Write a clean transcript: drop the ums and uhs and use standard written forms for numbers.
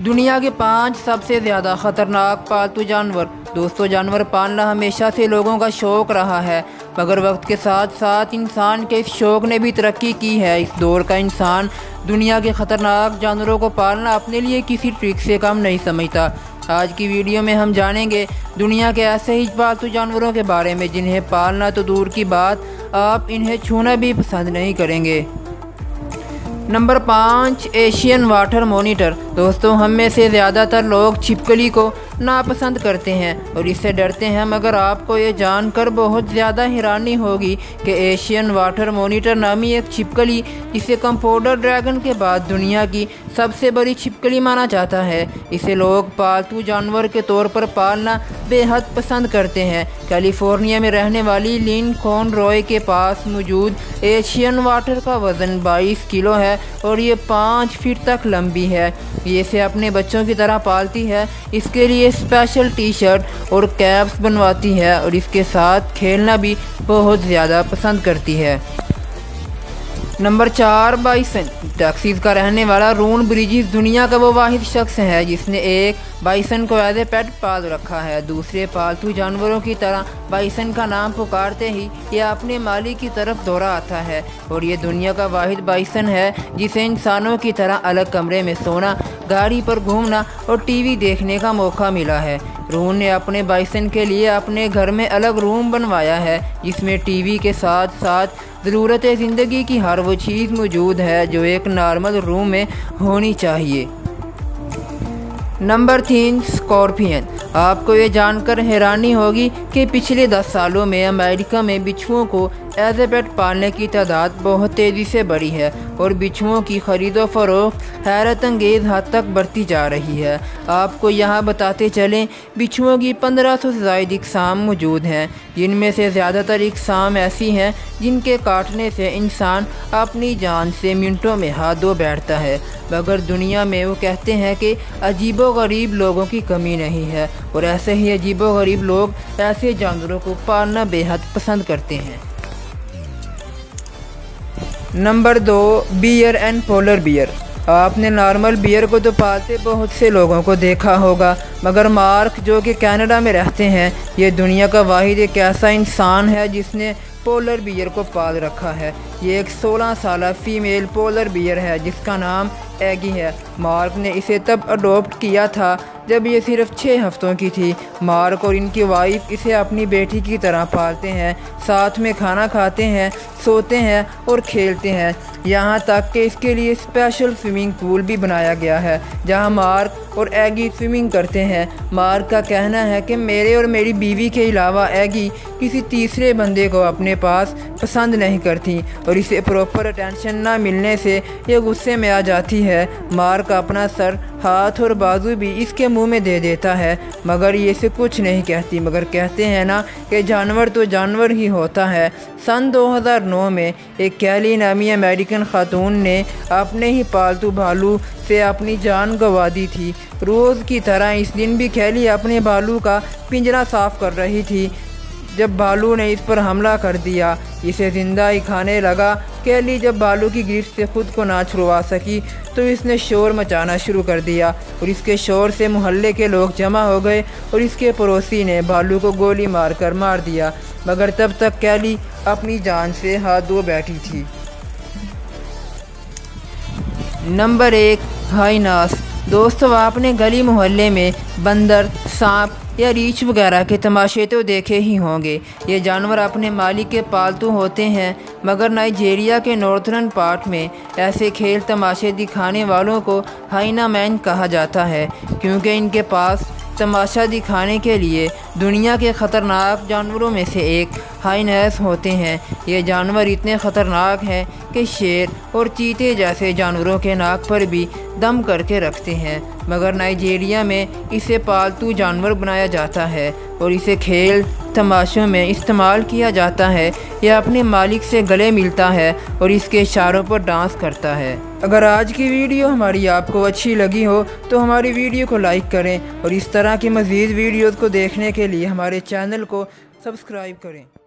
दुनिया के 5 सबसे ज़्यादा ख़तरनाक पालतू जानवर। दोस्तों, जानवर पालना हमेशा से लोगों का शौक़ रहा है, मगर वक्त के साथ साथ इंसान के इस शौक़ ने भी तरक्की की है। इस दौर का इंसान दुनिया के ख़तरनाक जानवरों को पालना अपने लिए किसी ट्रिक से कम नहीं समझता। आज की वीडियो में हम जानेंगे दुनिया के ऐसे ही पालतू जानवरों के बारे में जिन्हें पालना तो दूर की बात, आप इन्हें छूना भी पसंद नहीं करेंगे। Number 5, Asian water monitor. दोस्तों, हम में से ज़्यादातर लोग छिपकली को नापसंद करते हैं और इससे डरते हैं, मगर आपको ये जानकर बहुत ज़्यादा हैरानी होगी कि एशियन वाटर मॉनिटर नामी एक छिपकली, जिसे कम्पोडर ड्रैगन के बाद दुनिया की सबसे बड़ी छिपकली माना जाता है, इसे लोग पालतू जानवर के तौर पर पालना बेहद पसंद करते हैं। कैलिफोर्निया में रहने वाली लिन कॉनरॉय के पास मौजूद एशियन वाटर का वज़न 22 किलो है और ये 5 फीट तक लंबी है। ये इसे अपने बच्चों की तरह पालती है, इसके लिए स्पेशल टी शर्ट और कैप्स बनवाती है और इसके साथ खेलना भी बहुत ज़्यादा पसंद करती है। Number 4, bison. टेक्सास का रहने वाला रोन ब्रिजिस दुनिया का वो वाहिद शख्स है जिसने एक बाइसन को एज ए पेट पाल रखा है। दूसरे पालतू जानवरों की तरह बाइसन का नाम पुकारते ही यह अपने मालिक की तरफ दौड़ा आता है और ये दुनिया का वाहिद बाइसन है जिसे इंसानों की तरह अलग कमरे में सोना, गाड़ी पर घूमना और टीवी देखने का मौका मिला है। रोन ने अपने बाइसन के लिए अपने घर में अलग रूम बनवाया है जिसमें टीवी के साथ साथ ज़रूरत ज़िंदगी की हर वो चीज़ मौजूद है जो एक नॉर्मल रूम में होनी चाहिए। Number 3, scorpion. आपको ये जानकर हैरानी होगी कि पिछले 10 सालों में अमेरिका में बिच्छुओं को एज ए पेट पालने की तादाद बहुत तेज़ी से बढ़ी है और बिच्छुओं की ख़रीदो फरोख्त हैरत अंगेज़ हद तक बढ़ती जा रही है। आपको यहाँ बताते चलें, बिच्छुओं की 1500 से ज़ायद इक़साम मौजूद हैं, जिनमें से ज़्यादातर इक़साम ऐसी हैं जिनके काटने से इंसान अपनी जान से मिनटों में हाथ धो बैठता है। मगर दुनिया में वो कहते हैं कि अजीबोगरीब लोगों की कमी नहीं है और ऐसे ही अजीबोगरीब लोग ऐसे जानवरों को पालना बेहद पसंद करते हैं। Number 2, bear and polar bear. आपने नॉर्मल बियर को तो पालते बहुत से लोगों को देखा होगा, मगर मार्क, जो कि कनाडा में रहते हैं, ये दुनिया का वाहिद एक ऐसा इंसान है जिसने पोलर बियर को पाल रखा है। ये एक 16 साल फीमेल पोलर बियर है जिसका नाम एगी है। मार्क ने इसे तब अडॉप्ट किया था जब ये सिर्फ 6 हफ्तों की थी। मार्क और इनकी वाइफ इसे अपनी बेटी की तरह पालते हैं, साथ में खाना खाते हैं, सोते हैं और खेलते हैं, यहाँ तक कि इसके लिए स्पेशल स्विमिंग पूल भी बनाया गया है जहाँ मार्क और एगी स्विमिंग करते हैं। मार्क का कहना है कि मेरे और मेरी बीवी के अलावा एगी किसी तीसरे बंदे को अपने पास पसंद नहीं करती और इसे प्रॉपर अटेंशन ना मिलने से ये गुस्से में आ जाती है। मार्क अपना सर, हाथ और बाजू भी इसके मुंह में दे देता है, मगर ये इसे कुछ नहीं कहती। मगर कहते हैं ना कि जानवर तो जानवर ही होता है। सन 2009 में एक कैली नामी अमेरिकन खातून ने अपने ही पालतू भालू से अपनी जान गंवा दी थी। रोज़ की तरह इस दिन भी कैली अपने भालू का पिंजरा साफ कर रही थी जब भालू ने इस पर हमला कर दिया, इसे ज़िंदा ही खाने लगा। कैली जब भालू की गिरफ्त से खुद को ना छुड़वा सकी तो इसने शोर मचाना शुरू कर दिया और इसके शोर से मोहल्ले के लोग जमा हो गए और इसके पड़ोसी ने भालू को गोली मारकर मार दिया, मगर तब तक कैली अपनी जान से हाथ धो बैठी थी। Number 1, hyenas. दोस्तों, आपने गली मोहल्ले में बंदर, सांप या रीछ वगैरह के तमाशे तो देखे ही होंगे। ये जानवर अपने मालिक के पालतू होते हैं, मगर नाइजीरिया के नॉर्थर्न पार्ट में ऐसे खेल तमाशे दिखाने वालों को हाइना मैन कहा जाता है, क्योंकि इनके पास तमाशा दिखाने के लिए दुनिया के ख़तरनाक जानवरों में से एक हाइनास होते हैं। ये जानवर इतने ख़तरनाक हैं कि शेर और चीते जैसे जानवरों के नाक पर भी दम करके रखते हैं, मगर नाइजीरिया में इसे पालतू जानवर बनाया जाता है और इसे खेल तमाशों में इस्तेमाल किया जाता है। यह अपने मालिक से गले मिलता है और इसके इशारों पर डांस करता है। अगर आज की वीडियो हमारी आपको अच्छी लगी हो तो हमारी वीडियो को लाइक करें और इस तरह की मज़ीद वीडियोज़ को देखने के लिए हमारे चैनल को सब्सक्राइब करें।